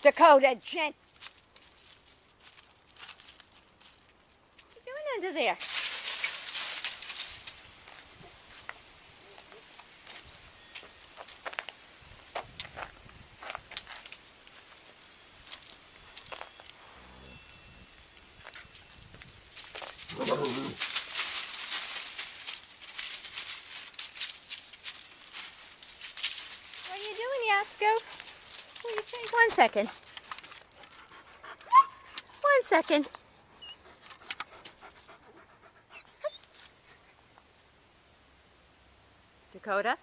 Dakota, Jen. What are you doing under there? What are you doing, Yasko? Will you change 1 second? 1 second. Dakota?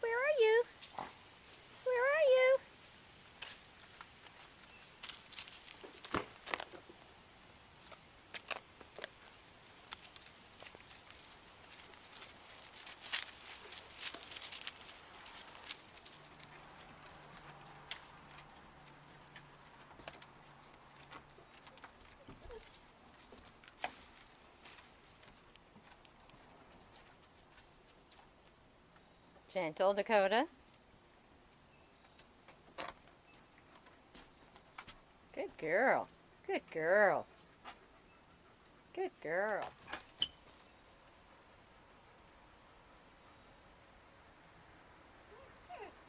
Where are you? Where are you? Gentle, Dakota. Good girl. Good girl. Good girl.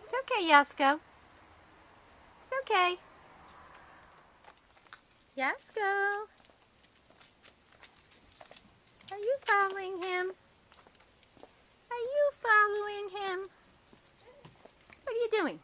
It's okay, Yasko. It's okay. Yasko. Are you following him? Are you following him? What are you doing?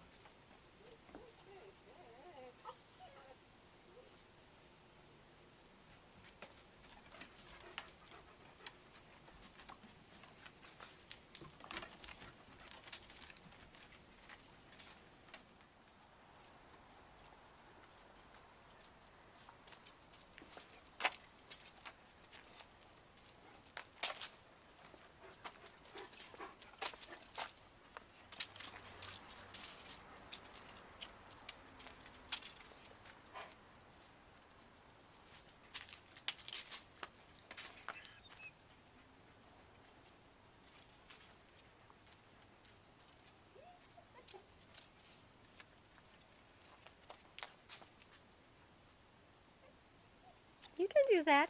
You can do that.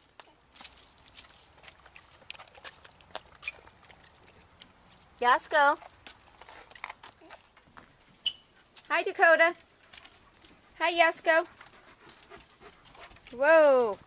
Yasko. Hi, Dakota. Hi, Yasko. Whoa.